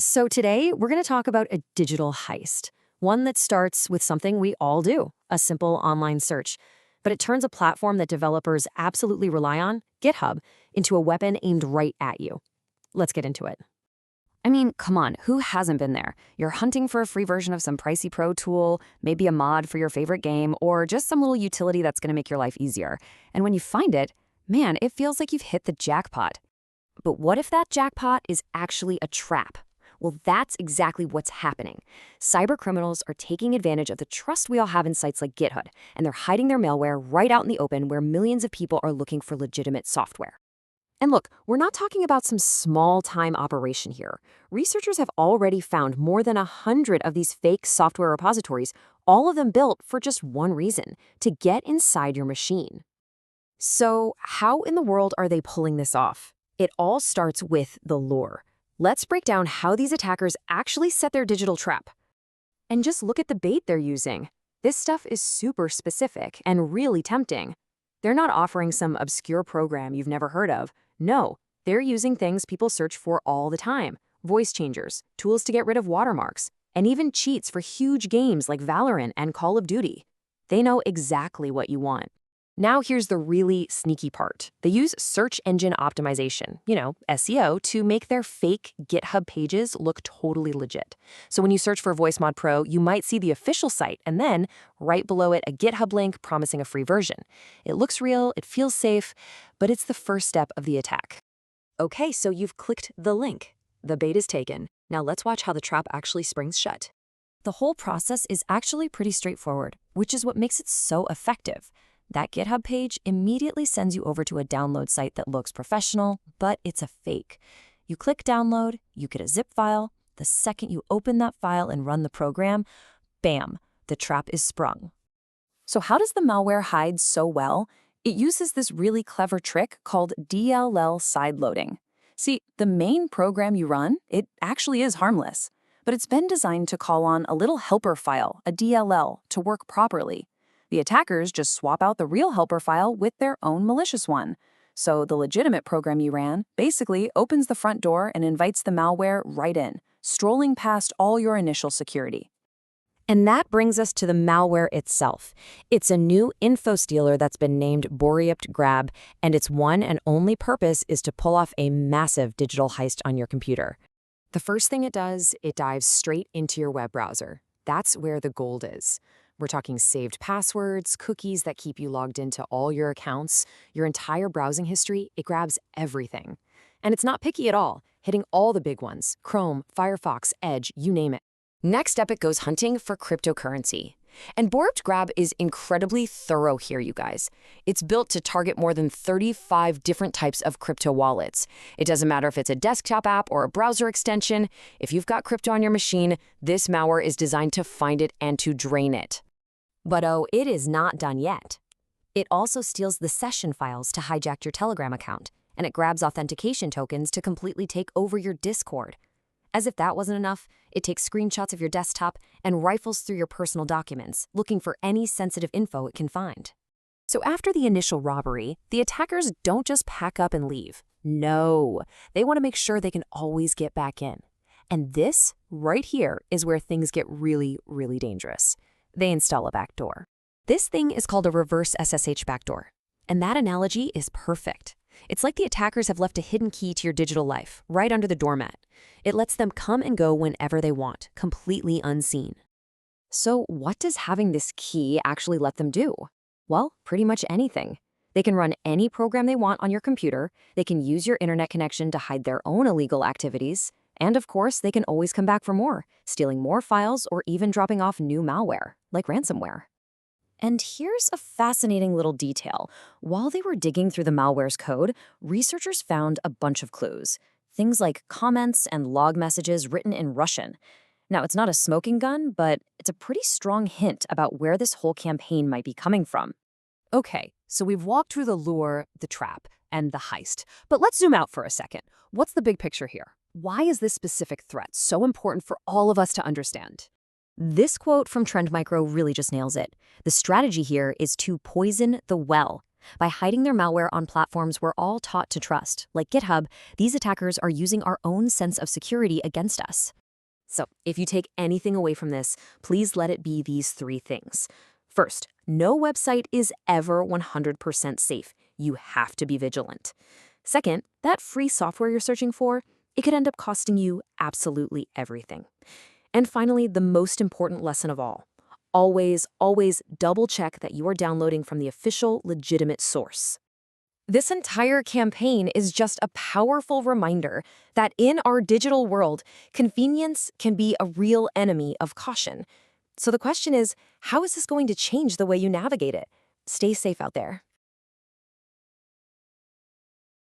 So today, we're going to talk about a digital heist, one that starts with something we all do, a simple online search. But it turns a platform that developers absolutely rely on, GitHub, into a weapon aimed right at you. Let's get into it. I mean, come on, who hasn't been there? You're hunting for a free version of some pricey pro tool, maybe a mod for your favorite game, or just some little utility that's going to make your life easier. And when you find it, man, it feels like you've hit the jackpot. But what if that jackpot is actually a trap? Well, that's exactly what's happening. Cybercriminals are taking advantage of the trust we all have in sites like GitHub, and they're hiding their malware right out in the open where millions of people are looking for legitimate software. And look, we're not talking about some small-time operation here. Researchers have already found more than 100 of these fake software repositories, all of them built for just one reason, to get inside your machine. So how in the world are they pulling this off? It all starts with the lure. Let's break down how these attackers actually set their digital trap. And just look at the bait they're using. This stuff is super specific and really tempting. They're not offering some obscure program you've never heard of. No, they're using things people search for all the time. Voice changers, tools to get rid of watermarks, and even cheats for huge games like Valorant and Call of Duty. They know exactly what you want. Now here's the really sneaky part. They use search engine optimization, SEO, to make their fake GitHub pages look totally legit. So when you search for VoiceMod Pro, you might see the official site and then, right below it, a GitHub link promising a free version. It looks real, it feels safe, but it's the first step of the attack. Okay, so you've clicked the link. The bait is taken. Now let's watch how the trap actually springs shut. The whole process is actually pretty straightforward, which is what makes it so effective. That GitHub page immediately sends you over to a download site that looks professional, but it's a fake. You click download, you get a zip file. The second you open that file and run the program, bam, the trap is sprung. So how does the malware hide so well? It uses this really clever trick called DLL sideloading. See, the main program you run, it actually is harmless, but it's been designed to call on a little helper file, a DLL, to work properly. The attackers just swap out the real helper file with their own malicious one. So the legitimate program you ran basically opens the front door and invites the malware right in, strolling past all your initial security. And that brings us to the malware itself. It's a new info stealer that's been named BoryptGrab, and its one and only purpose is to pull off a massive digital heist on your computer. The first thing it does, it dives straight into your web browser. That's where the gold is. We're talking saved passwords, cookies that keep you logged into all your accounts, your entire browsing history. It grabs everything. And it's not picky at all, hitting all the big ones: Chrome, Firefox, Edge, you name it. Next up, it goes hunting for cryptocurrency. And BoryptGrab is incredibly thorough here, you guys. It's built to target more than 35 different types of crypto wallets. It doesn't matter if it's a desktop app or a browser extension. If you've got crypto on your machine, this malware is designed to find it and to drain it. But oh, it is not done yet. It also steals the session files to hijack your Telegram account, and it grabs authentication tokens to completely take over your Discord. As if that wasn't enough, it takes screenshots of your desktop and rifles through your personal documents, looking for any sensitive info it can find. So after the initial robbery, the attackers don't just pack up and leave. No, they want to make sure they can always get back in. And this, right here, is where things get really, really dangerous. They install a backdoor. This thing is called a reverse SSH backdoor. And that analogy is perfect. It's like the attackers have left a hidden key to your digital life, right under the doormat. It lets them come and go whenever they want, completely unseen. So what does having this key actually let them do? Well, pretty much anything. They can run any program they want on your computer, they can use your internet connection to hide their own illegal activities, and of course, they can always come back for more, stealing more files or even dropping off new malware, like ransomware. And here's a fascinating little detail. While they were digging through the malware's code, researchers found a bunch of clues. Things like comments and log messages written in Russian. Now, it's not a smoking gun, but it's a pretty strong hint about where this whole campaign might be coming from. Okay, so we've walked through the lure, the trap, and the heist. But let's zoom out for a second. What's the big picture here? Why is this specific threat so important for all of us to understand? This quote from Trend Micro really just nails it. The strategy here is to poison the well. By hiding their malware on platforms we're all taught to trust, like GitHub, these attackers are using our own sense of security against us. So, if you take anything away from this, please let it be these three things. First, no website is ever 100% safe. You have to be vigilant. Second, that free software you're searching for, it could end up costing you absolutely everything. And finally, the most important lesson of all. Always, always double check that you are downloading from the official, legitimate source. This entire campaign is just a powerful reminder that in our digital world, convenience can be a real enemy of caution. So the question is, how is this going to change the way you navigate it? Stay safe out there.